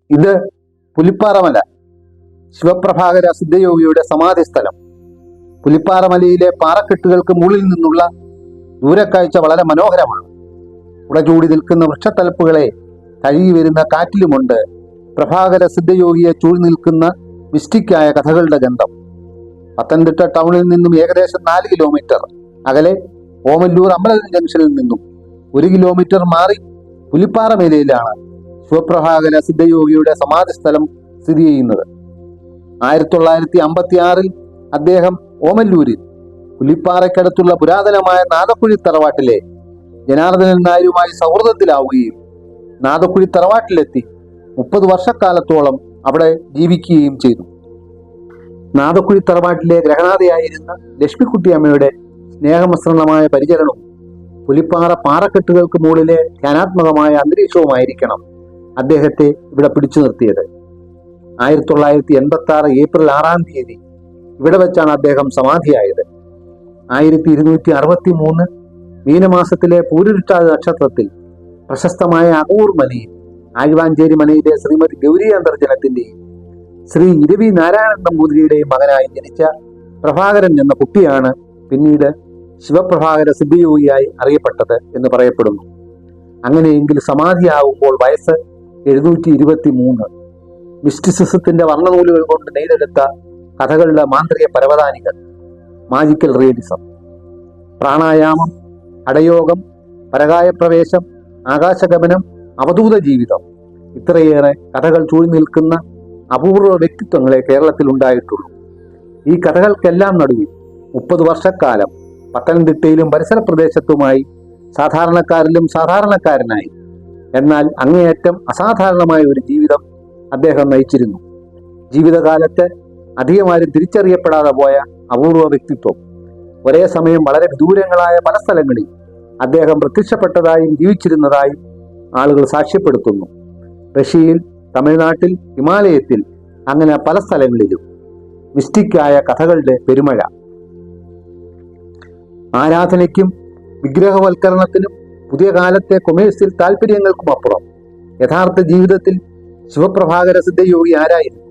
ഇത് പുലിപ്പാറമല, ശിവപ്രഭാകര സിദ്ധയോഗിയുടെ സമാധി സ്ഥലം. പുലിപ്പാറമലയിലെ പാറക്കെട്ടുകൾക്ക് മുകളിൽ നിന്നുള്ള ദൂരക്കാഴ്ച വളരെ മനോഹരമാണ്. ഉടചൂടി നിൽക്കുന്ന വൃക്ഷത്തലപ്പുകളെ തഴുകി വരുന്ന കാറ്റിലുമുണ്ട് പ്രഭാകര സിദ്ധയോഗിയെ ചൂഴി നിൽക്കുന്ന മിസ്റ്റിക്കായ കഥകളുടെ ഗന്ധം. പത്തനംതിട്ട ടൗണിൽ നിന്നും ഏകദേശം 4 കിലോമീറ്റർ അകലെ ഓമല്ലൂർ അമ്പലം ജംഗ്ഷനിൽ നിന്നും 1 കിലോമീറ്റർ മാറി പുലിപ്പാറമലയിലാണ് ശിവപ്രഭാകര സിദ്ധയോഗിയുടെ സമാധി സ്ഥലം സ്ഥിതി ചെയ്യുന്നത്. 1956 അദ്ദേഹം ഓമല്ലൂരിൽ പുലിപ്പാറയ്ക്കടുത്തുള്ള പുരാതനമായ നാദക്കുഴി തറവാട്ടിലെ ജനാർദ്ദനൻ നായരുമായി സൗഹൃദത്തിലാവുകയും നാദക്കുഴി തറവാട്ടിലെത്തി 30 വർഷക്കാലത്തോളം അവിടെ ജീവിക്കുകയും ചെയ്തു. നാദക്കുഴി തറവാട്ടിലെ ഗ്രഹനാഥയായിരുന്ന ലക്ഷ്മിക്കുട്ടി അമ്മയുടെ സ്നേഹമസൃണമായ പരിചരണവും പുലിപ്പാറ പാറക്കെട്ടുകൾക്ക് മുകളിലെ ധ്യാനാത്മകമായ അന്തരീക്ഷവുമായിരിക്കണം അദ്ദേഹത്തെ ഇവിടെ പിടിച്ചു നിർത്തിയത്. 1986 ഏപ്രിൽ 6 ഇവിടെ വെച്ചാണ് അദ്ദേഹം സമാധിയായത്. 1263 മീനമാസത്തിലെ പൂരുരുട്ടാതി നക്ഷത്രത്തിൽ പ്രശസ്തമായ അകൂർ മനയിൽ ആഴ്വാഞ്ചേരി മനയിലെ ശ്രീമതി ഗൗരി അന്തർജനത്തിന്റെയും ശ്രീ ഇരവി നാരായണൻ നമ്പൂതിരിയുടെയും മകനായി ജനിച്ച പ്രഭാകരൻ എന്ന കുട്ടിയാണ് പിന്നീട് ശിവപ്രഭാകര സിദ്ധയോഗിയായി അറിയപ്പെട്ടത് എന്ന് പറയപ്പെടുന്നു. അങ്ങനെയെങ്കിൽ സമാധിയാകുമ്പോൾ വയസ്സ് 723. മിസ്റ്റിസിസത്തിന്റെ വർണ്ണനൂലുകൾ കൊണ്ട് നെയ്തെടുത്ത കഥകളുടെ മാന്ത്രിക പരവതാനികൾ, മാജിക്കൽ റിയലിസം, പ്രാണായാമം, അടയോഗം, പരകായപ്രവേശം, ആകാശഗമനം, അവധൂത ജീവിതം, ഇത്രയേറെ കഥകൾ ചൂഴി നിൽക്കുന്ന അപൂർവ വ്യക്തിത്വങ്ങളെ കേരളത്തിൽ ഉണ്ടായിട്ടുള്ളൂ. ഈ കഥകൾക്കെല്ലാം നടുവിൽ 30 വർഷക്കാലം പത്തനംതിട്ടയിലും പരിസര പ്രദേശത്തുമായി സാധാരണക്കാരിലും സാധാരണക്കാരനായി, എന്നാൽ അങ്ങേയറ്റം അസാധാരണമായ ഒരു ജീവിതം അദ്ദേഹം നയിച്ചിരുന്നു. ജീവിതകാലത്ത് അധികമാരും തിരിച്ചറിയപ്പെടാതെ പോയ അപൂർവ വ്യക്തിത്വം. ഒരേ സമയം വളരെ വിദൂരങ്ങളായ പല സ്ഥലങ്ങളിൽ അദ്ദേഹം പ്രത്യക്ഷപ്പെട്ടതായും ജീവിച്ചിരുന്നതായും ആളുകൾ സാക്ഷ്യപ്പെടുത്തുന്നു. റഷ്യയിൽ, തമിഴ്നാട്ടിൽ, ഹിമാലയത്തിൽ, അങ്ങനെ പല സ്ഥലങ്ങളിലും മിസ്റ്റിക്കായ കഥകളുടെ പെരുമഴ. ആരാധനയ്ക്കും വിഗ്രഹവൽക്കരണത്തിനും പുതിയ കാലത്തെ കൊമേഴ്സ്യൽ താല്പര്യങ്ങൾക്കും അപ്പുറം യഥാർത്ഥ ജീവിതത്തിൽ ശിവപ്രഭാകര സിദ്ധയോഗി ആരായിരുന്നു,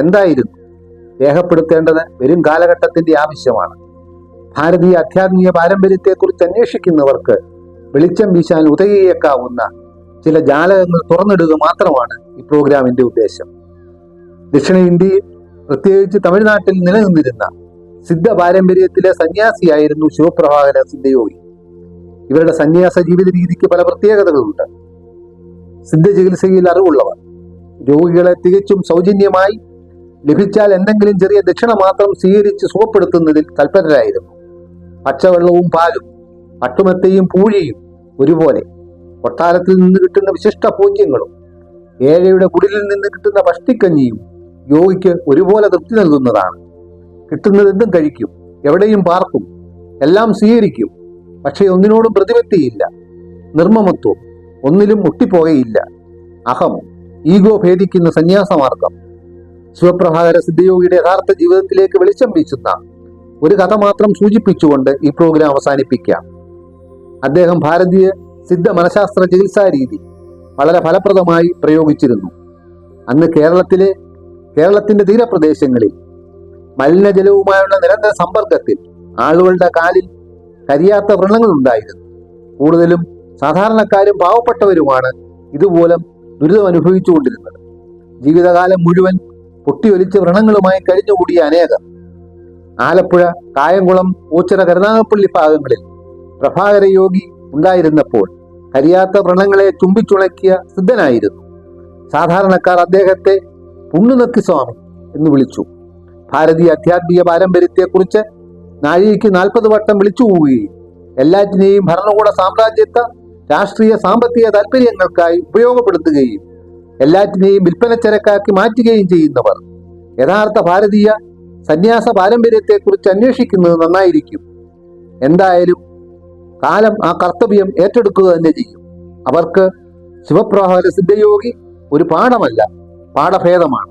എന്തായിരുന്നു? രേഖപ്പെടുത്തേണ്ടത് വരും കാലഘട്ടത്തിന്റെ ആവശ്യമാണ്. ഭാരതീയ ആധ്യാത്മിക പാരമ്പര്യത്തെക്കുറിച്ച് അന്വേഷിക്കുന്നവർക്ക് വെളിച്ചം വീശാൻ ഉതകിയേക്കാവുന്ന ചില ജാലകങ്ങൾ തുറന്നിടുക മാത്രമാണ് ഈ പ്രോഗ്രാമിന്റെ ഉദ്ദേശം. ദക്ഷിണേന്ത്യയിൽ, പ്രത്യേകിച്ച് തമിഴ്നാട്ടിൽ നിലനിന്നിരുന്ന സിദ്ധ പാരമ്പര്യത്തിലെ സന്യാസിയായിരുന്നു ശിവപ്രഭാകര സിദ്ധയോഗി. ഇവരുടെ സന്യാസ ജീവിത രീതിക്ക് പല പ്രത്യേകതകളുണ്ട്. സിദ്ധ ചികിത്സയിൽ അറിവുള്ളവർ രോഗികളെ തികച്ചും സൗജന്യമായി ലഭിച്ചാൽ എന്തെങ്കിലും ചെറിയ ദക്ഷിണ മാത്രം സ്വീകരിച്ച് സുഖപ്പെടുത്തുന്നതിൽ തൽപരരായിരുന്നു. പച്ചവെള്ളവും പാലും പട്ടുമെത്തയും പൂഴിയും ഒരുപോലെ, കൊട്ടാരത്തിൽ നിന്ന് കിട്ടുന്ന വിശിഷ്ട പൂജ്യങ്ങളും ഏഴയുടെ കുടിലിൽ നിന്ന് കിട്ടുന്ന പഷ്ടിക്കഞ്ഞിയും യോഗിക്ക് ഒരുപോലെ തൃപ്തി നൽകുന്നതാണ്. കിട്ടുന്നതെന്തും കഴിക്കും, എവിടെയും പാർക്കും, എല്ലാം സ്വീകരിക്കും. പക്ഷേ ഒന്നിനോടും പ്രതിപത്തിയില്ല. നിർമ്മമത്വം, ഒന്നിലും മുട്ടിപ്പോകയില്ല. അഹം, ഈഗോ ഭേദിക്കുന്ന സന്യാസമാർഗം. ശിവപ്രഭാകര സിദ്ധയോഗിയുടെ യഥാർത്ഥ ജീവിതത്തിലേക്ക് വെളിച്ചം വീശുന്ന ഒരു കഥ മാത്രം സൂചിപ്പിച്ചുകൊണ്ട് ഈ പ്രോഗ്രാം അവസാനിപ്പിക്കാം. അദ്ദേഹം ഭാരതീയ സിദ്ധ മനഃശാസ്ത്ര ചികിത്സാ രീതി വളരെ ഫലപ്രദമായി പ്രയോഗിച്ചിരുന്നു. അന്ന് കേരളത്തിന്റെ തീരപ്രദേശങ്ങളിൽ മലിനജലവുമായുള്ള നിരന്തര സമ്പർക്കത്തിൽ ആളുകളുടെ കാലിൽ കരിയാത്ത വ്രണങ്ങൾ ഉണ്ടായിരുന്നു. കൂടുതലും സാധാരണക്കാരും പാവപ്പെട്ടവരുമാണ് ഇതുപോലെ ദുരിതം അനുഭവിച്ചുകൊണ്ടിരുന്നത്. ജീവിതകാലം മുഴുവൻ പൊട്ടിയൊലിച്ച് വ്രണങ്ങളുമായി കഴിഞ്ഞുകൂടിയ അനേകം. ആലപ്പുഴ, കായംകുളം, ഓച്ചിറ, കരുനാഗപ്പള്ളി ഭാഗങ്ങളിൽ പ്രഭാകര യോഗി ഉണ്ടായിരുന്നപ്പോൾ കരിയാത്ത വ്രണങ്ങളെ ചുംബിച്ചുണക്കിയ സിദ്ധനായിരുന്നു. സാധാരണക്കാർ അദ്ദേഹത്തെ പുണ്ണുനക്കി സ്വാമി എന്ന് വിളിച്ചു. ഭാരതീയ ആധ്യാത്മിക പാരമ്പര്യത്തെക്കുറിച്ച് നാഴികയ്ക്ക് 40 വട്ടം വിളിച്ചു പോവുകയും എല്ലാറ്റിനെയും ഭരണകൂട സാമ്രാജ്യത്വ രാഷ്ട്രീയ സാമ്പത്തിക താല്പര്യങ്ങൾക്കായി ഉപയോഗപ്പെടുത്തുകയും എല്ലാറ്റിനെയും വിൽപ്പനച്ചരക്കാക്കി മാറ്റുകയും ചെയ്യുന്നവർ യഥാർത്ഥ ഭാരതീയ സന്യാസ പാരമ്പര്യത്തെക്കുറിച്ച് അന്വേഷിക്കുന്നത് നന്നായിരിക്കും. എന്തായാലും കാലം ആ കർത്തവ്യം ഏറ്റെടുക്കുക തന്നെ ചെയ്യും. അവർക്ക് ശിവപ്രഭാകര സിദ്ധയോഗി ഒരു പാഠമല്ല, പാഠഭേദമാണ്.